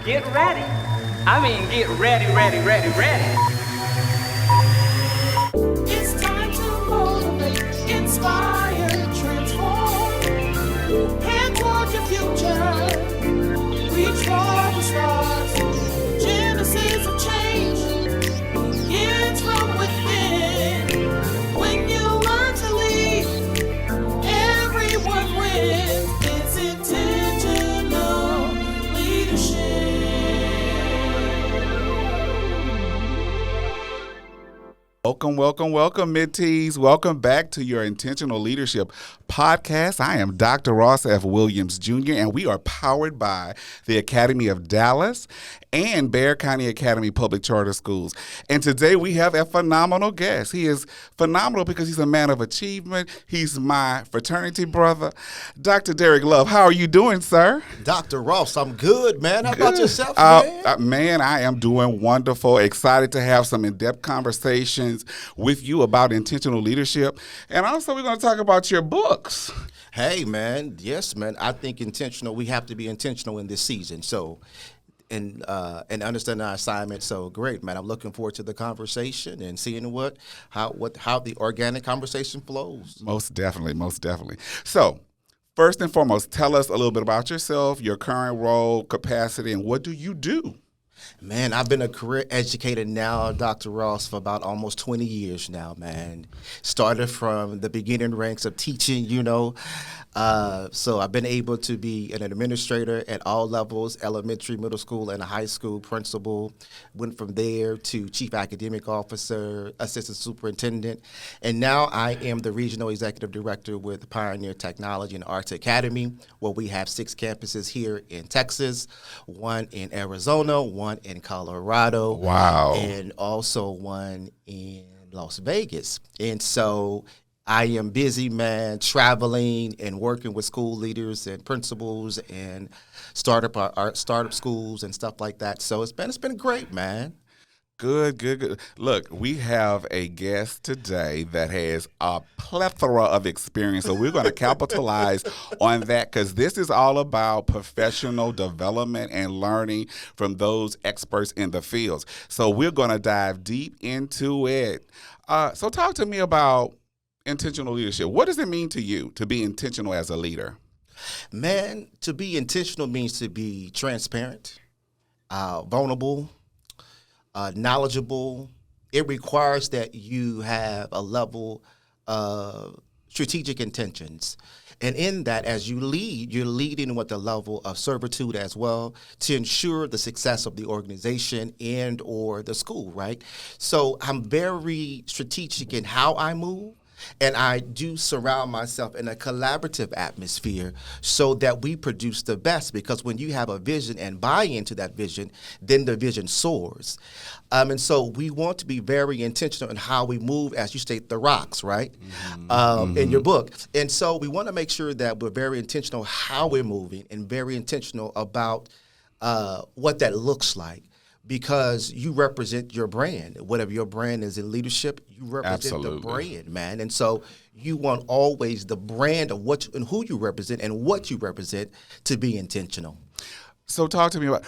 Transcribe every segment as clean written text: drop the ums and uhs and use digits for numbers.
Get ready. I mean, get ready, ready, ready, ready. It's time to motivate, inspire, transform. Head toward your future. Reach for the stars. Genesis of change begins from within. When you learn to lead, everyone wins. It's intentional leadership. Welcome, Mid-Tees. Welcome back to your Intentional Leadership podcast. I am Dr. Ross F. Williams, Jr., and we are powered by the Academy of Dallas and Bexar County Academy Public Charter Schools. And today we have a phenomenal guest. He is phenomenal because he's a man of achievement. He's my fraternity brother, Dr. Derrick Love. How are you doing, sir? Dr. Ross, I'm good, man. How about yourself, man? Man, I am doing wonderful. Excited to have some in-depth conversations with you about intentional leadership. And also, we're going to talk about your books. Hey, man. Yes, man. I think we have to be intentional in this season. So, and understand our assignment. So great, man. I'm looking forward to the conversation and seeing how the organic conversation flows. Most definitely. So, first and foremost, tell us a little bit about yourself, your current role, capacity, and what do you do? Man, I've been a career educator now, Dr. Ross, for about almost 20 years now, man. Started from the beginning ranks of teaching, So I've been able to be an administrator at all levels, elementary, middle school, and a high school principal. Went from there to chief academic officer, assistant superintendent. And now I am the regional executive director with Pioneer Technology and Arts Academy, where we have 6 campuses here in Texas, 1 in Arizona, 1 in Colorado. Wow. And also 1 in Las Vegas. And so I am busy, man, traveling and working with school leaders and principals and startup schools and stuff like that. So it's been great, man. Good. Look, we have a guest today that has a plethora of experience, so we're going to capitalize on that because this is all about professional development and learning from those experts in the fields. So we're going to dive deep into it. So talk to me about intentional leadership. What does it mean to you to be intentional as a leader? Man, to be intentional means to be transparent, vulnerable, knowledgeable. It requires that you have a level of strategic intentions. And in that, as you lead, you're leading with a level of servitude as well to ensure the success of the organization and or the school, right? So I'm very strategic in how I move. And I do surround myself in a collaborative atmosphere so that we produce the best, because when you have a vision and buy into that vision, then the vision soars. And so we want to be very intentional in how we move, as you state, the rocks, right, in your book. And so we want to make sure that we're very intentional how we're moving and very intentional about what that looks like. Because you represent your brand. Whatever your brand is in leadership, you represent the brand, man. And so you want always the brand of and who you represent and what you represent to be intentional. So talk to me about,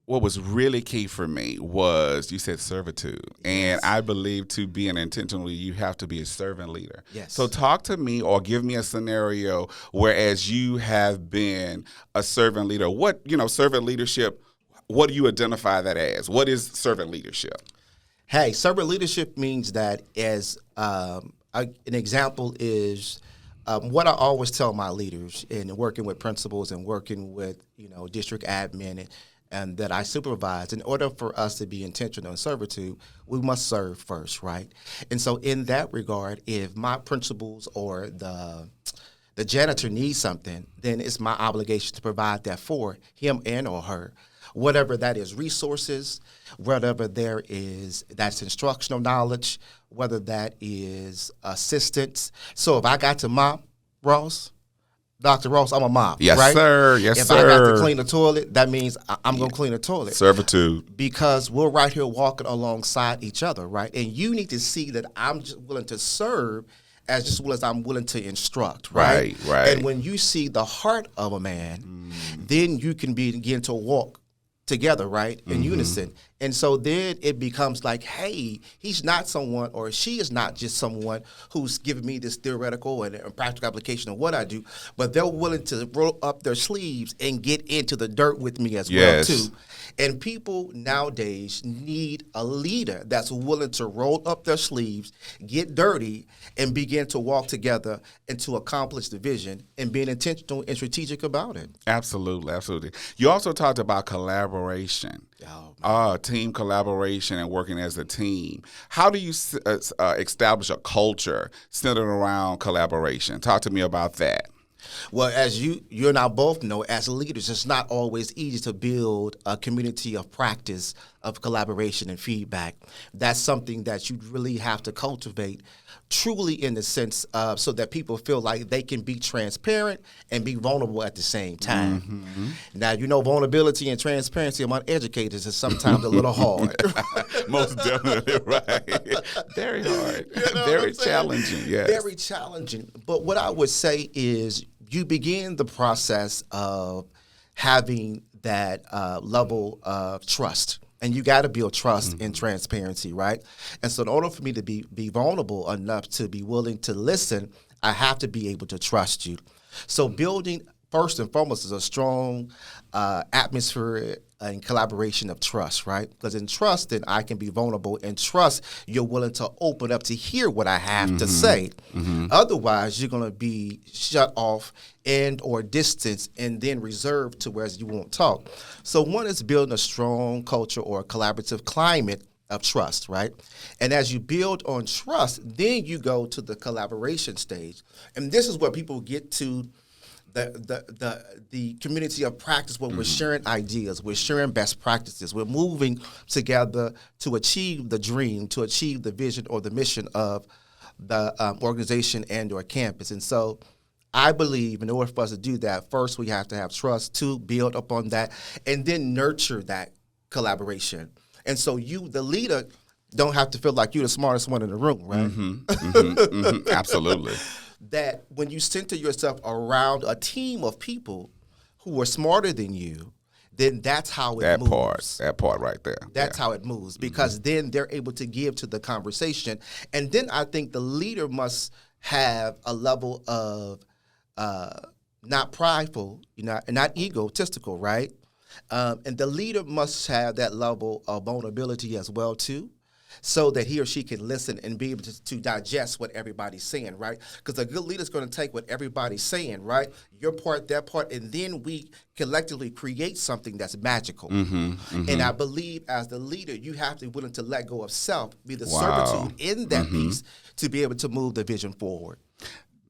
what was really key for me was you said servitude. Yes. And I believe to be an intentional leader, you have to be a servant leader. Yes. So talk to me or give me a scenario whereas you have been a servant leader. What, servant leadership, what do you identify that as? What is servant leadership? Hey, servant leadership means that as an example is what I always tell my leaders in working with principals and working with, district admin and that I supervise. In order for us to be intentional in servitude, we must serve first, right? And so in that regard, if my principals or the janitor needs something, then it's my obligation to provide that for him and or her. Whatever that is, resources, whatever that's instructional knowledge, whether that is assistance. So if I got to mop, Dr. Ross, I'm a mop, yes, right? Sir. Yes, if sir. If I got to clean the toilet, that means I'm going to clean the toilet. Servitude. Because we're right here walking alongside each other, right? And you need to see that I'm just willing to serve as just well as I'm willing to instruct, Right, right? right. And when you see the heart of a man, then you can begin to walk together, right, in unison. And so then it becomes like, hey, he's not someone, or she is not just someone who's giving me this theoretical and practical application of what I do, but they're willing to roll up their sleeves and get into the dirt with me as Yes. well, too. And people nowadays need a leader that's willing to roll up their sleeves, get dirty, and begin to walk together and to accomplish the vision and being intentional and strategic about it. Absolutely, absolutely. You also talked about collaboration, team collaboration and working as a team. How do you establish a culture centered around collaboration? Talk to me about that. Well, as you and I both know, as leaders, it's not always easy to build a community of practice, of collaboration and feedback. That's something that you really have to cultivate truly in the sense of so that people feel like they can be transparent and be vulnerable at the same time. Now, you know, vulnerability and transparency among educators is sometimes a little hard. Most definitely, right. Very hard. You know Very what I'm saying? challenging, yes. Very challenging. But what I would say is you begin the process of having that level of trust. And you got to build trust and transparency, right? And so in order for me to be vulnerable enough to be willing to listen, I have to be able to trust you. So building, first and foremost, is a strong atmosphere and collaboration of trust, right? Because in trust, then I can be vulnerable. In trust, you're willing to open up to hear what I have to say. Otherwise, you're going to be shut off and or distanced and then reserved to where you won't talk. So one is building a strong culture or a collaborative climate of trust, right? And as you build on trust, then you go to the collaboration stage. And this is where people get to the community of practice where we're sharing ideas, we're sharing best practices, we're moving together to achieve the dream, to achieve the vision or the mission of the organization and or campus. And so I believe in order for us to do that, first we have to have trust, to build upon that, and then nurture that collaboration. And so you, the leader, don't have to feel like you're the smartest one in the room, right? Absolutely. That when you center yourself around a team of people who are smarter than you, then that's how it moves. That part right there. That's how it moves, because then they're able to give to the conversation. And then I think the leader must have a level of not prideful, and not egotistical, right? And the leader must have that level of vulnerability as well, too, so that he or she can listen and be able to digest what everybody's saying, right? Because a good leader is going to take what everybody's saying, right? Your part, that part, and then we collectively create something that's magical. And I believe as the leader, you have to be willing to let go of self, be the servitude in that piece to be able to move the vision forward.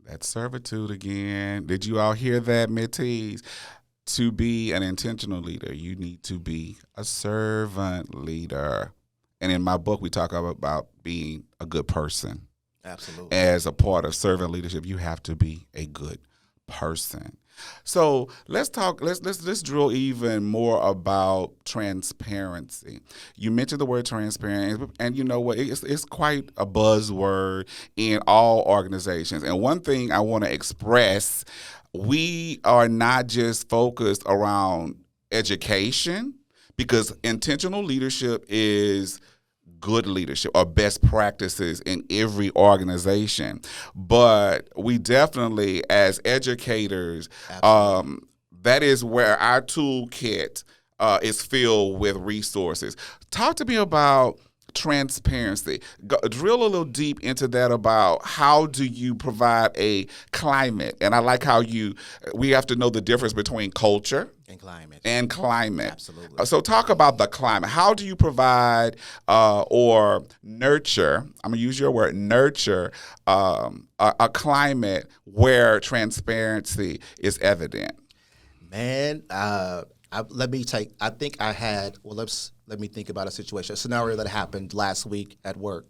That servitude again. Did you all hear that, mentees? To be an intentional leader, you need to be a servant leader. And in my book, we talk about being a good person. Absolutely. As a part of servant leadership, you have to be a good person. So let's talk. Let's drill even more about transparency. You mentioned the word transparent, and you know what? It's quite a buzzword in all organizations. And one thing I want to express: we are not just focused around education, because intentional leadership is good leadership or best practices in every organization. But we definitely, as educators, that is where our toolkit is filled with resources. Talk to me about transparency. Drill a little deep into that about how do you provide a climate. And I like how we have to know the difference between culture and climate. Absolutely. So talk about the climate. How do you provide or nurture, I'm going to use your word, nurture a climate where transparency is evident? Man, let me think about a situation, a scenario that happened last week at work.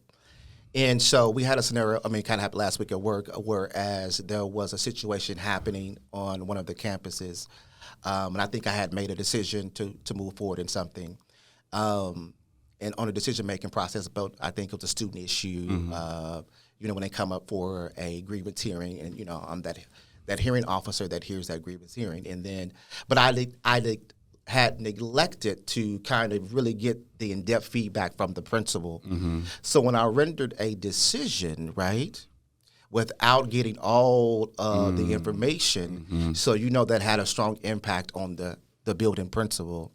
And so we had a scenario, kind of happened last week at work, whereas there was a situation happening on one of the campuses. And I think I had made a decision to move forward in something. And on the decision-making process, I think it was a student issue, when they come up for a grievance hearing, and I'm that hearing officer that hears that grievance hearing, and then, but I had neglected to kind of really get the in-depth feedback from the principal. So when I rendered a decision, right, without getting all the information, so that had a strong impact on the building principal.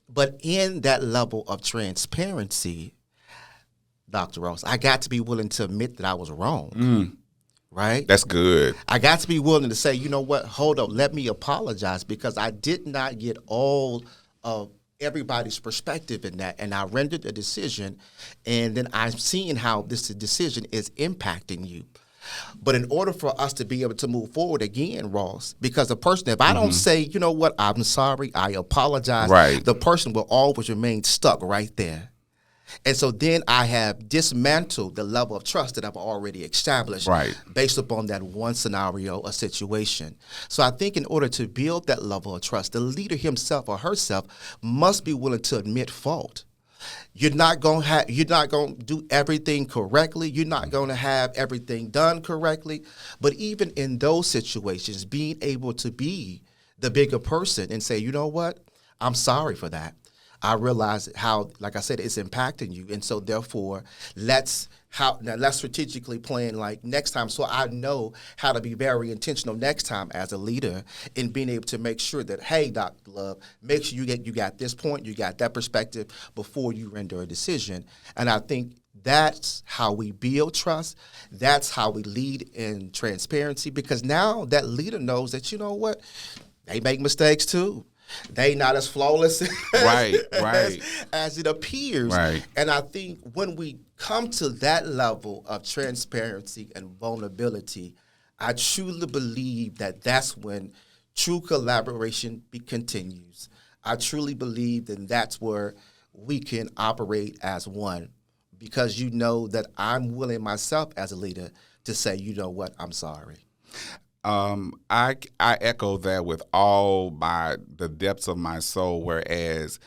But in that level of transparency, Dr. Ross, I got to be willing to admit that I was wrong. Right? That's good. I got to be willing to say, you know what, hold up, let me apologize, because I did not get all of everybody's perspective in that. And I rendered a decision, and then I'm seeing how this decision is impacting you. But in order for us to be able to move forward again, Ross, because the person, if I don't say, you know what, I'm sorry, I apologize, Right. the person will always remain stuck right there. And so then I have dismantled the level of trust that I've already established, Right. based upon that one scenario or situation. So I think in order to build that level of trust, the leader himself or herself must be willing to admit fault. You're not going to do everything correctly. You're not going to have everything done correctly. But even in those situations, being able to be the bigger person and say, you know what, I'm sorry for that. I realize how, like I said, it's impacting you. And so therefore, let's strategically plan like next time, so I know how to be very intentional next time as a leader in being able to make sure that, hey, Dr. Love, make sure you got this point, you got that perspective before you render a decision. And I think that's how we build trust. That's how we lead in transparency, because now that leader knows that, you know what, they make mistakes too. They not as flawless Right. as it appears. Right. And I think when we come to that level of transparency and vulnerability, I truly believe that that's when true collaboration continues. I truly believe that that's where we can operate as one, because you know that I'm willing myself as a leader to say, you know what, I'm sorry. I echo that with all the depths of my soul, whereas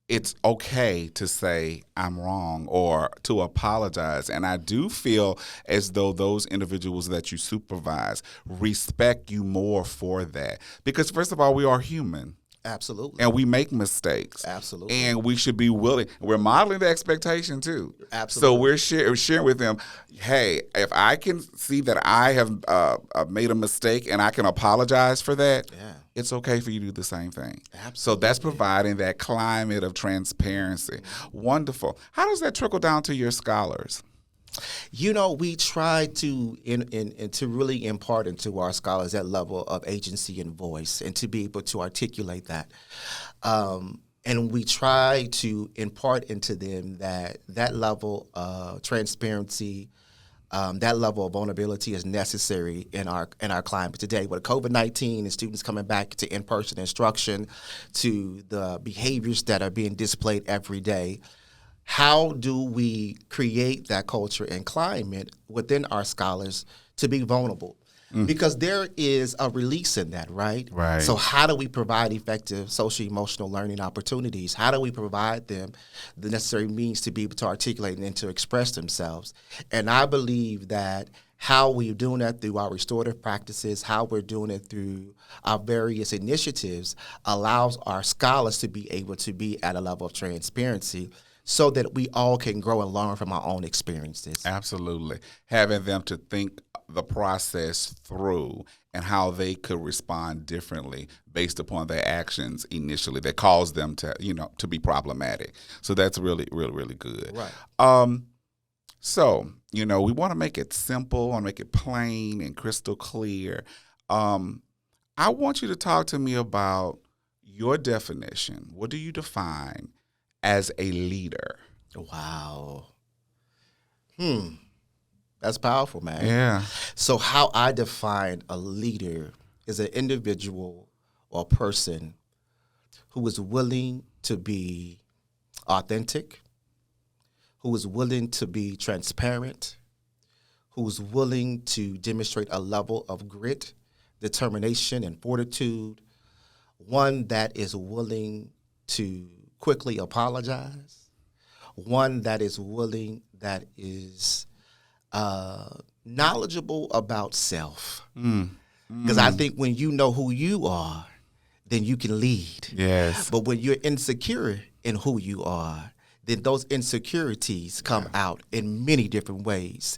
it's okay to say I'm wrong or to apologize. And I do feel as though those individuals that you supervise respect you more for that. Because first of all, we are human. Absolutely. And we make mistakes. Absolutely. And we should be willing. We're modeling the expectation too. Absolutely. So we're sharing with them, hey, if I can see that I have made a mistake and I can apologize for that, it's okay for you to do the same thing. Absolutely. So that's providing that climate of transparency. Wonderful. How does that trickle down to your scholars? We try to to really impart into our scholars that level of agency and voice, and to be able to articulate that. And we try to impart into them that level of transparency, that level of vulnerability is necessary in our climate today. With COVID-19 and students coming back to in-person instruction, to the behaviors that are being displayed every day, how do we create that culture and climate within our scholars to be vulnerable? Because there is a release in that, right? Right. So how do we provide effective social-emotional learning opportunities? How do we provide them the necessary means to be able to articulate and to express themselves? And I believe that how we're doing that through our restorative practices, how we're doing it through our various initiatives, allows our scholars to be able to be at a level of transparency, so that we all can grow and learn from our own experiences. Absolutely. Having them to think the process through and how they could respond differently based upon their actions initially that caused them to, to be problematic. So that's really, really, really good. Right. So, we want to make it simple, want to make it plain and crystal clear. I want you to talk to me about your definition. What do you define as a leader? Wow. That's powerful, man. Yeah. So how I define a leader is an individual or person who is willing to be authentic, who is willing to be transparent, who is willing to demonstrate a level of grit, determination, and fortitude, one that is willing to quickly apologize, one that is willing, that is knowledgeable about self. Because I think when you know who you are, then you can lead. Yes. But when you're insecure in who you are, then those insecurities come out in many different ways.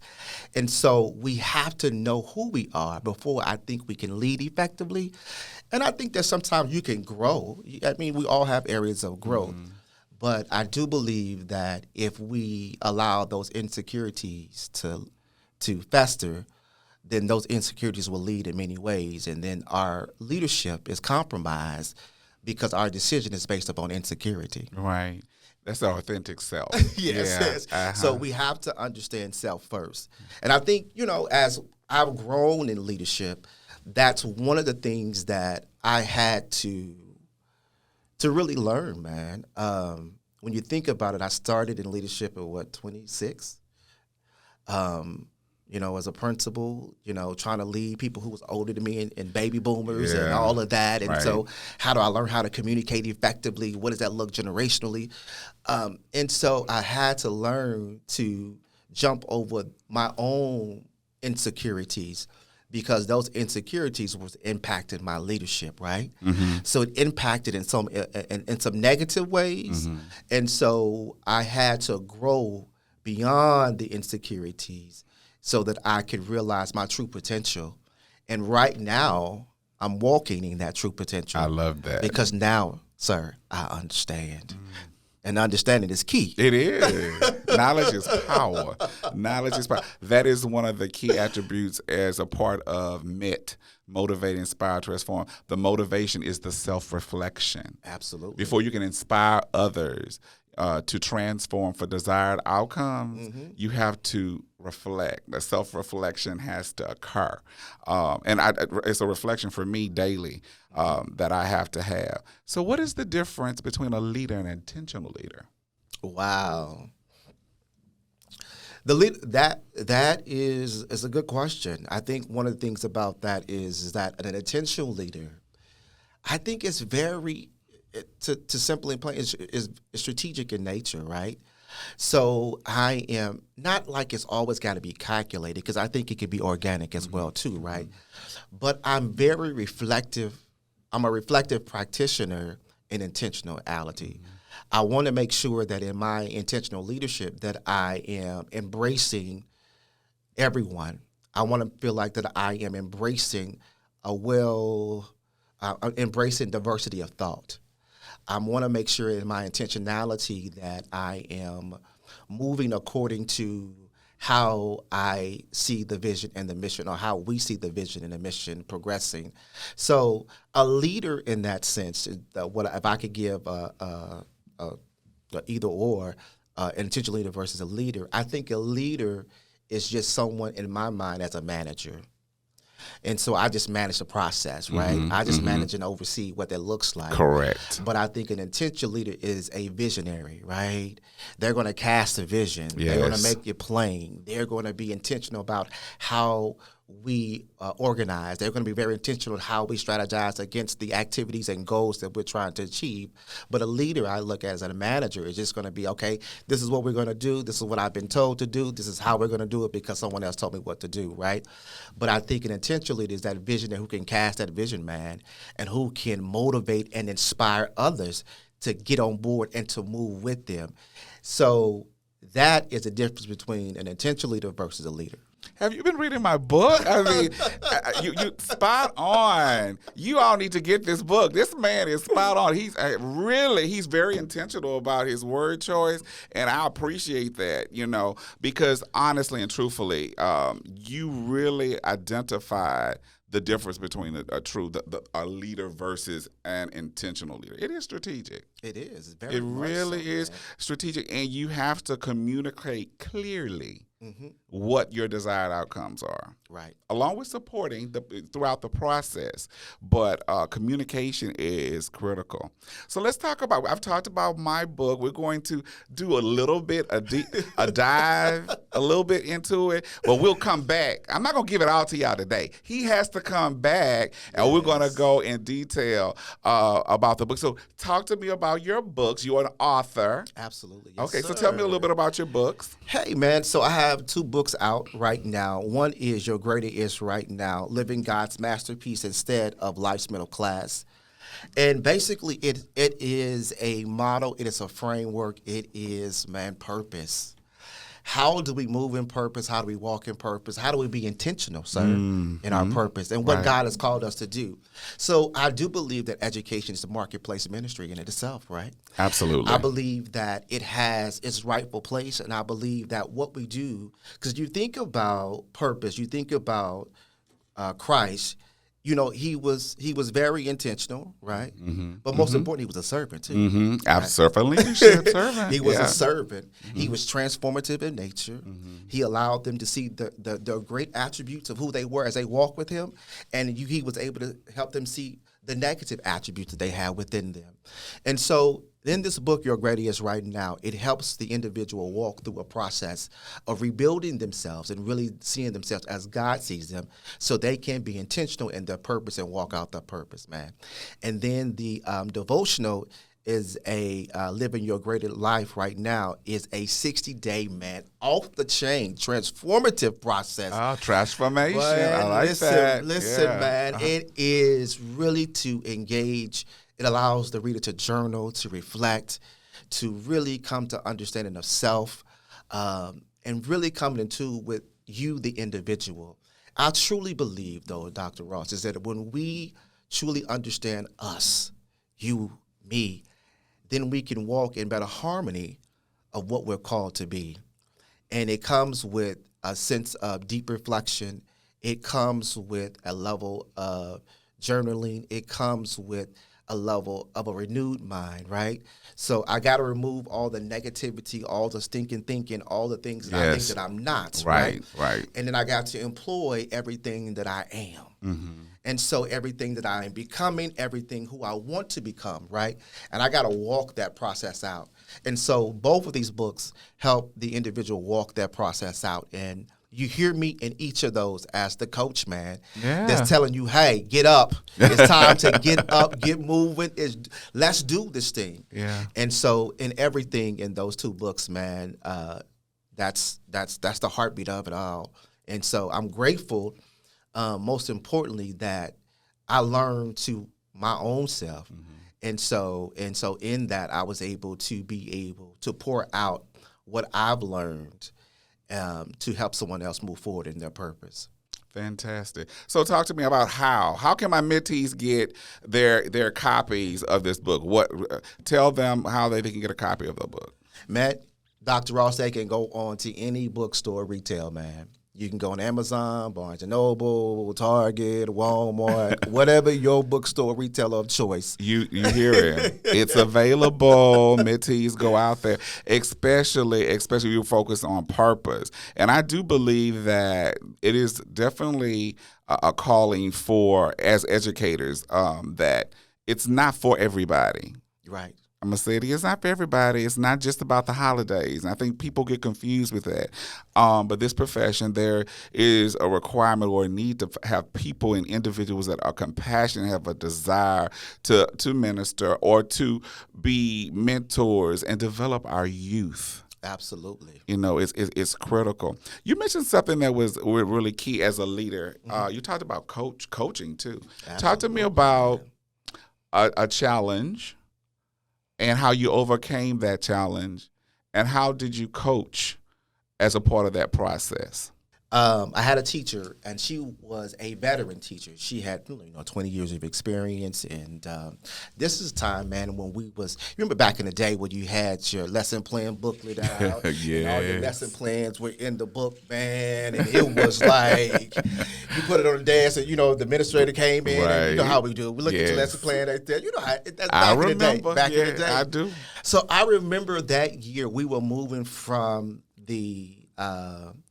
And so we have to know who we are before I think we can lead effectively. And I think that sometimes you can grow. I mean, we all have areas of growth. But I do believe that if we allow those insecurities to fester, then those insecurities will lead in many ways. And then our leadership is compromised because our decision is based upon insecurity. Right. That's the authentic self. Yes. So we have to understand self first. And I think, as I've grown in leadership, that's one of the things that I had to really learn, man. When you think about it, I started in leadership at 26? As a principal, trying to lead people who was older than me and baby boomers and all of that. And so how do I learn how to communicate effectively? What does that look generationally? And so I had to learn to jump over my own insecurities because those insecurities was impacting my leadership, right? So it impacted in some negative ways. And so I had to grow beyond the insecurities so that I could realize my true potential. And right now, I'm walking in that true potential. I love that. Because now, sir, I understand. And understanding is key. It is. Knowledge is power. Knowledge is power. That is one of the key attributes as a part of MIT, Motivate, Inspire, Transform. The motivation is the self-reflection. Absolutely. Before you can inspire others to transform for desired outcomes, you have to reflect. The self-reflection has to occur. And it's a reflection for me daily that I have to have. So what is the difference between a leader and an intentional leader? Wow. That is a good question. I think one of the things about that is that an intentional leader, I think it's very, to simply explain, is strategic in nature, right? So I am not like it's always got to be calculated because I think it could be organic as well too, right? But I'm very reflective. I'm a reflective practitioner in intentionality. I want to make sure that in my intentional leadership that I am embracing everyone. I want to feel like that I am embracing embracing diversity of thought. I want to make sure in my intentionality that I am moving according to how I see the vision and the mission, or how we see the vision and the mission progressing. So a leader in that sense, if I could give either or, an intentional leader versus a leader, I think a leader is just someone in my mind as a manager. And so I just manage the process, right? I just manage and oversee what that looks like. Correct. But I think an intentional leader is a visionary, right? They're going to cast a vision. Yes. They're going to make it plain. They're going to be intentional about how we organize. They're going to be very intentional how we strategize against the activities and goals that we're trying to achieve. But a leader, I look at as a manager, is just going to be, okay, this is what we're going to do. This is what I've been told to do. This is how we're going to do it because someone else told me what to do, right? But I think an intentional leader is that visionary who can cast that vision, man, and who can motivate and inspire others to get on board and to move with them. So that is the difference between an intentional leader versus a leader. Have you been reading my book? I mean, you spot on. You all need to get this book. This man is spot on. He's very intentional about his word choice, and I appreciate that, because honestly and truthfully, you really identified the difference between a leader versus an intentional leader. It is strategic. It is. It really is strategic, and you have to communicate clearly what your desired outcomes are. Right. Along with supporting throughout the process. But communication is critical. So let's talk about, I've talked about my book. We're going to do a little bit, a dive, a little bit into it, but we'll come back. I'm not going to give it all to y'all today. He has to come back, and we're going to go in detail about the book. So talk to me about your books. You're an author. Absolutely. Yes, okay, sir. so tell me a little bit about your books. Hey, man. So I have 2 books out right now. One is Your Greater Is Right Now, Living God's Masterpiece Instead of Life's Middle Class. And basically, it is a model. It is a framework. It is, man, purpose. How do we move in purpose? How do we walk in purpose? How do we be intentional, sir, in our purpose and what God has called us to do? So I do believe that education is a marketplace ministry in itself, right? Absolutely. I believe that it has its rightful place, and I believe that what we do, because you think about purpose, you think about Christ. You know, he was very intentional, right? But most importantly, he was a servant too. Servant leadership, servant. He was a servant. He was transformative in nature. He allowed them to see the great attributes of who they were as they walked with him, and he was able to help them see the negative attributes that they had within them. And so in this book, Your Greater Is Right Now, it helps the individual walk through a process of rebuilding themselves and really seeing themselves as God sees them so they can be intentional in their purpose and walk out their purpose, man. And then the devotional is a Living Your Greater Life Right Now is a 60-day, man, off the chain, transformative process. Oh, transformation. Man, I like that. Listen, man, it is really to engage. It allows the reader to journal, to reflect, to really come to understanding of self, and really coming into with you, the individual. I truly believe, though, Dr. Ross, is that when we truly understand us, you, me, then we can walk in better harmony of what we're called to be. And it comes with a sense of deep reflection. It comes with a level of journaling. It comes with a level of a renewed mind, right? So I got to remove all the negativity, all the stinking thinking, all the things that I think that I'm not, right? And then I got to employ everything that I am. And so everything that I am becoming, everything who I want to become, right? And I got to walk that process out. And so both of these books help the individual walk that process out. And you hear me in each of those as the coach, man, that's telling you, hey, get up. It's time to get up, get moving. Let's do this thing. And so in everything in those 2 books, man, that's the heartbeat of it all. And so I'm grateful, most importantly, that I learned to my own self. And so in that, I was able to pour out what I've learned to help someone else move forward in their purpose. Fantastic. So talk to me about how can my mentees get their copies of this book? Tell them how they can get a copy of the book. Matt, Dr. Ross, they can go on to any bookstore retail, man. You can go on Amazon, Barnes & Noble, Target, Walmart, whatever your bookstore retailer of choice. You hear it. It's available. Mentees, go out there, especially you focus on purpose. And I do believe that it is definitely a calling for, as educators, that it's not for everybody. Right. I'm going to say it's not for everybody. It's not just about the holidays. And I think people get confused with that. But this profession, there is a requirement or a need to have people and individuals that are compassionate, have a desire to minister or to be mentors and develop our youth. Absolutely. You know, it's critical. You mentioned something that was really key as a leader. You talked about coaching too. Absolutely. Talk to me about a challenge and how you overcame that challenge, and how did you coach as a part of that process? I had a teacher, and she was a veteran teacher. She had 20 years of experience, and this is time, man, when you remember back in the day when you had your lesson plan booklet out, and all your lesson plans were in the book, man, and it was like, you put it on the desk, and, the administrator came in, and you know how we do. We look at your lesson plan right there. You know how, that's back in the day. I do. So I remember that year we were moving from the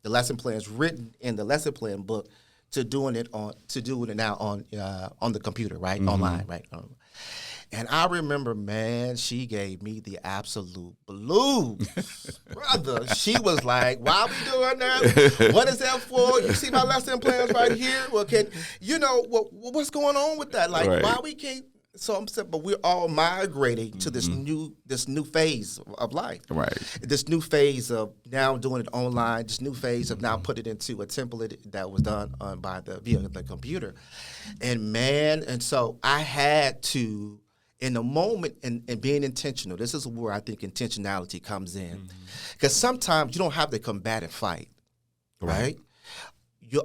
lesson plans written in the lesson plan book to doing it now on the computer, right? Online, right? And I remember, man, she gave me the absolute blues, brother. She was like, "Why we doing that? What is that for? You see my lesson plans right here? Well, what's going on with that? Like, why we can't So I'm saying, but we're all migrating to this new phase of life. Right. This new phase of now doing it online. This new phase of now putting it into a template that was done via the computer. And so I had to, in the moment, and being intentional. This is where I think intentionality comes in, because sometimes you don't have to combat and fight, right?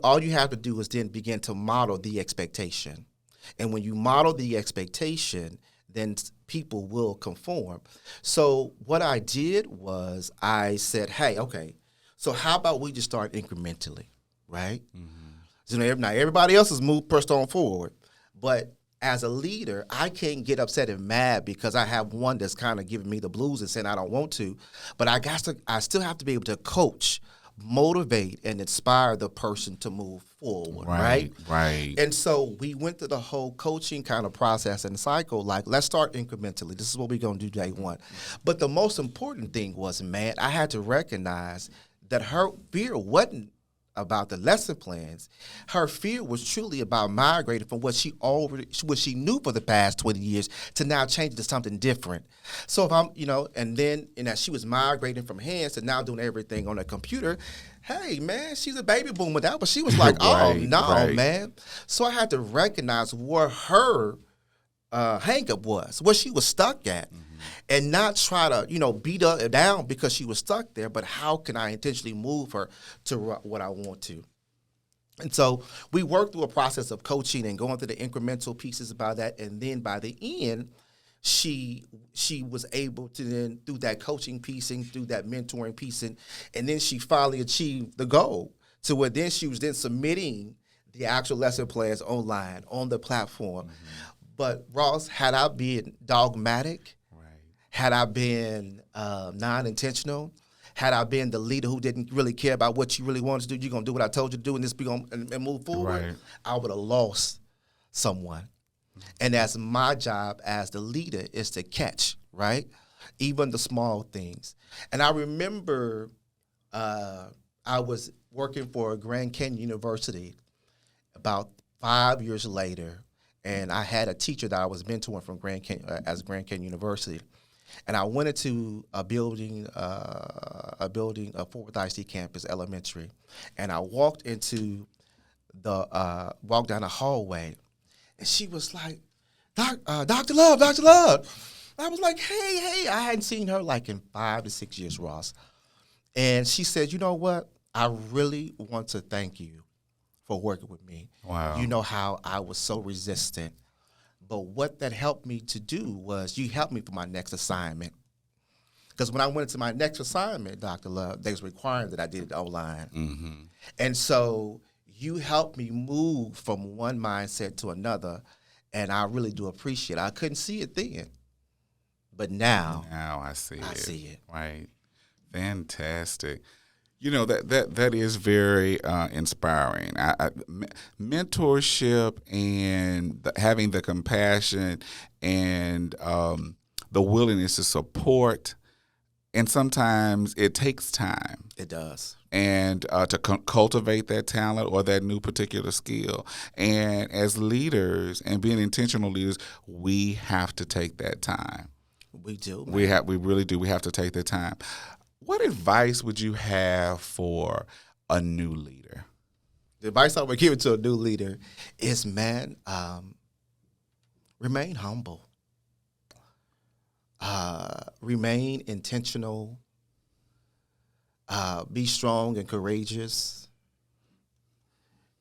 All you have to do is then begin to model the expectation. And when you model the expectation, then people will conform. So what I did was I said, hey, okay, so how about we just start incrementally, right? So now everybody else has pressed on forward. But as a leader, I can't get upset and mad because I have one that's kind of giving me the blues and saying I don't want to. But I still have to be able to coach, motivate, and inspire the person to move forward, right? Right. And so we went through the whole coaching kind of process and cycle, like, let's start incrementally. This is what we're going to do day one. But the most important thing was, man, I had to recognize that her fear wasn't about the lesson plans. Her fear was truly about migrating from what she knew for the past 20 years to now change to something different. So if I'm, and as she was migrating from hands to now doing everything on a computer, hey, man, she's a baby boomer now, but she was like, man. So I had to recognize where her hang-up was, where she was stuck at. And not try to, beat her down because she was stuck there, but how can I intentionally move her to what I want to? And so we worked through a process of coaching and going through the incremental pieces about that. And then by the end, she was able to then, through that coaching piecing, through that mentoring piecing, and then she finally achieved the goal to where then she was then submitting the actual lesson plans online on the platform. But Ross, had I been dogmatic, had I been non-intentional, had I been the leader who didn't really care about what you really wanted to do, you're going to do what I told you to do and this be going and move forward, I would have lost someone. And that's my job as the leader, is to catch, right? Even the small things. And I remember I was working for Grand Canyon University about 5 years later, and I had a teacher that I was mentoring from Grand Canyon University. And I went into a building, a Fort Worth IC campus elementary, and I walked down the hallway, and she was like, Dr. Love. I was like, hey, I hadn't seen her like in 5 to 6 years, Ross. And she said, you know what? I really want to thank you for working with me. Wow. You know how I was so resistant. But what that helped me to do was you helped me for my next assignment. Because when I went into my next assignment, Dr. Love, they was requiring that I did it online. And so you helped me move from one mindset to another, and I really do appreciate it. I couldn't see it then, but now I see it. Right. Fantastic. That is very inspiring. Mentorship and having the compassion and the willingness to support, and sometimes it takes time. It does. And to cultivate that talent or that new particular skill. And as leaders and being intentional leaders, we have to take that time. We do. Man. We really do. We have to take the time. What advice would you have for a new leader? The advice I would give to a new leader is, man, remain humble. Remain intentional. Be strong and courageous.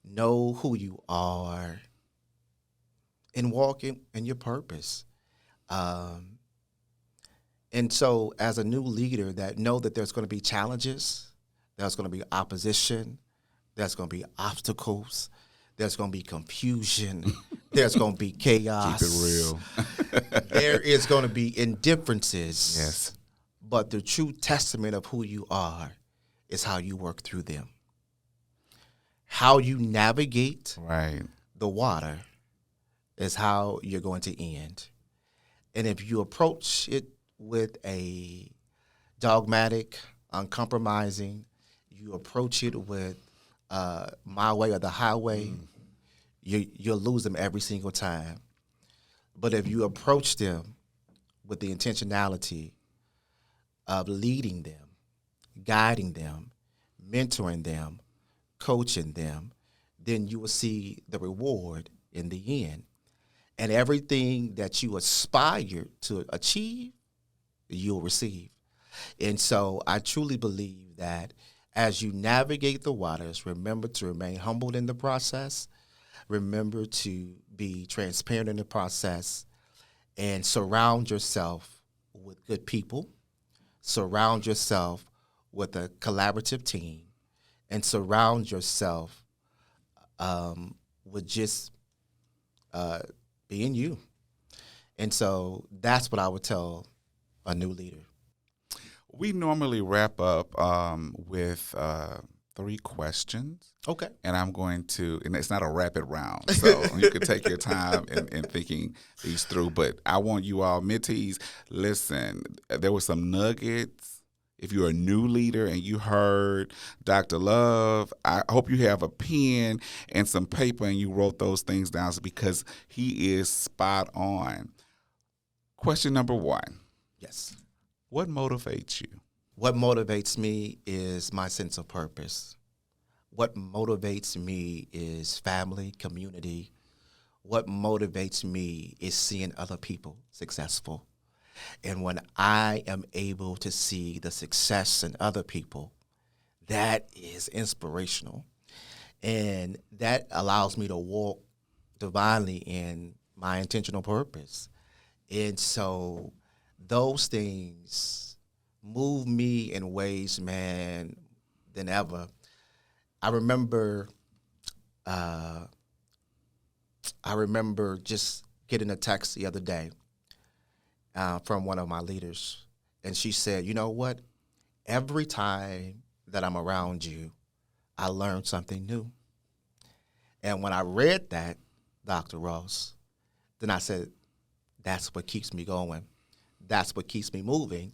Know who you are. And walk in your purpose. And so as a new leader, know that there's going to be challenges, there's going to be opposition, there's going to be obstacles, there's going to be confusion, there's going to be chaos. Keep it real. There is going to be indifferences. Yes. But the true testament of who you are is how you work through them. How you navigate the water is how you're going to end. And if you approach it with a dogmatic, uncompromising, you approach it with my way or the highway, you'll lose them every single time. But if you approach them with the intentionality of leading them, guiding them, mentoring them, coaching them, then you will see the reward in the end. And everything that you aspire to achieve, you'll receive. And so I truly believe that as you navigate the waters, remember to remain humbled in the process. Remember to be transparent in the process and surround yourself with good people. Surround yourself with a collaborative team and surround yourself with just being you. And so that's what I would tell a new leader. We normally wrap up with 3 questions. Okay. And I'm going to, and it's not a rapid round, so you can take your time in thinking these through. But I want you all, mentees, listen, there were some nuggets. If you're a new leader and you heard Dr. Love, I hope you have a pen and some paper and you wrote those things down because he is spot on. Question number 1. Yes. What motivates you? What motivates me is my sense of purpose. What motivates me is family, community. What motivates me is seeing other people successful. And when I am able to see the success in other people, that is inspirational. And that allows me to walk divinely in my intentional purpose. And so those things move me in ways, man, than ever. I remember just getting a text the other day from one of my leaders, and she said, "You know what? Every time that I'm around you, I learn something new." And when I read that, Dr. Ross, then I said, "That's what keeps me going. That's what keeps me moving,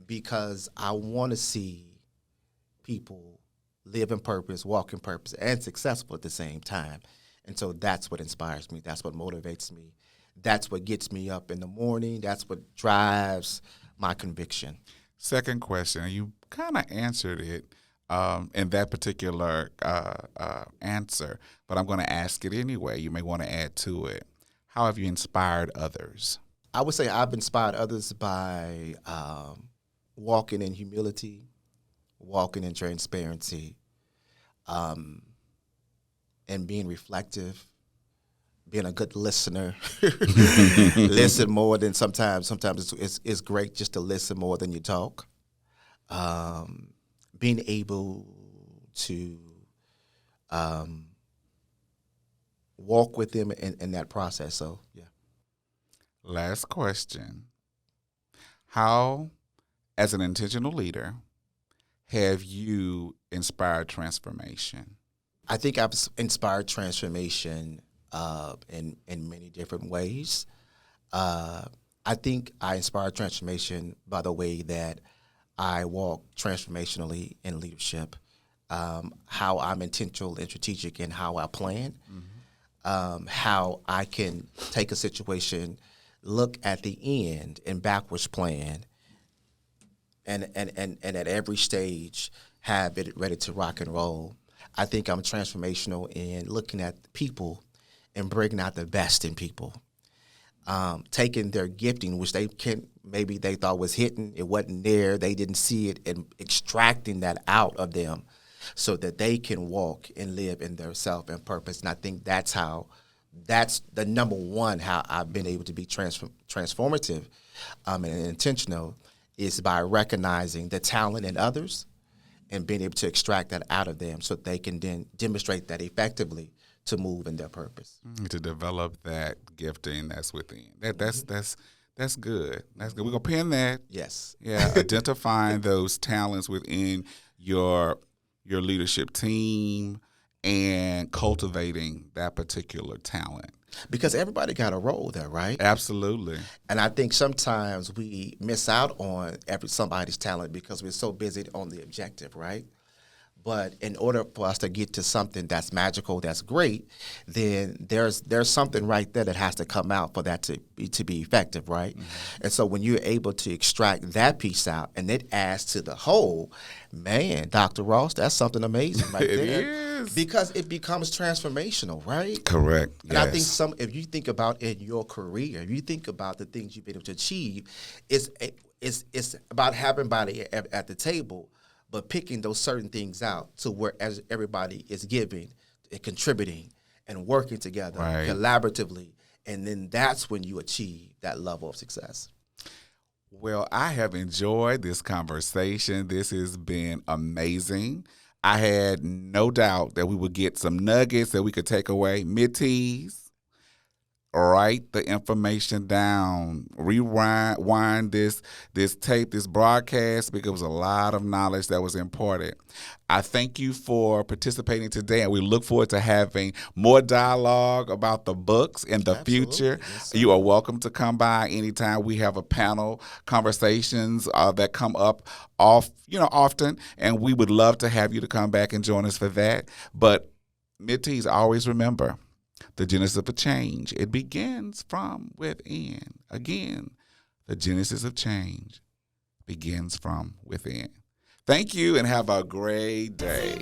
because I want to see people live in purpose, walk in purpose, and successful at the same time." And so that's what inspires me. That's what motivates me. That's what gets me up in the morning. That's what drives my conviction. Second question, you kind of answered it in that particular answer, but I'm going to ask it anyway. You may want to add to it. How have you inspired others? I would say I've inspired others by walking in humility, walking in transparency, and being reflective, being a good listener. Listen more than sometimes it's great just to listen more than you talk. Being able to walk with them in that process. So, yeah. Last question. How, as an intentional leader, have you inspired transformation? I think I've inspired transformation in many different ways. I think I inspired transformation by the way that I walk transformationally in leadership, how I'm intentional and strategic in how I plan, how I can take a situation, look at the end and backwards plan, and at every stage have it ready to rock and roll. I think I'm transformational in looking at people and bringing out the best in people, taking their gifting, which maybe they thought was hidden, it wasn't there, they didn't see it, and extracting that out of them so that they can walk and live in their self and purpose. And I think that's the number one how I've been able to be transformative and intentional, is by recognizing the talent in others and being able to extract that out of them so they can then demonstrate that effectively to move in their purpose. To develop that gifting that's within. That's good. That's good. We're gonna pin that. Yes. Yeah. Identifying those talents within your leadership team and cultivating that particular talent. Because everybody got a role there, right? Absolutely. And I think sometimes we miss out on somebody's talent because we're so busy on the objective, right? But in order for us to get to something that's magical, that's great, then there's something right there that has to come out for that to be effective, right? Mm-hmm. And so when you're able to extract that piece out and it adds to the whole, man, Dr. Ross, that's something amazing right It there. is. Because it becomes transformational, right? Correct. And I think if you think about in your career, if you think about the things you've been able to achieve, it's about having everybody at the table, but picking those certain things out to where as everybody is giving and contributing and working together collaboratively. And then that's when you achieve that level of success. Well, I have enjoyed this conversation. This has been amazing. I had no doubt that we would get some nuggets that we could take away. Midtees, write the information down, rewind this tape, this broadcast, because it was a lot of knowledge that was important. I thank you for participating today, and we look forward to having more dialogue about the books in the future. Yes, you are welcome to come by anytime. We have a panel conversations that come up often, and we would love to have you to come back and join us for that. But Midtees, always remember, the genesis of a change, it begins from within. Again, the genesis of change begins from within. Thank you and have a great day.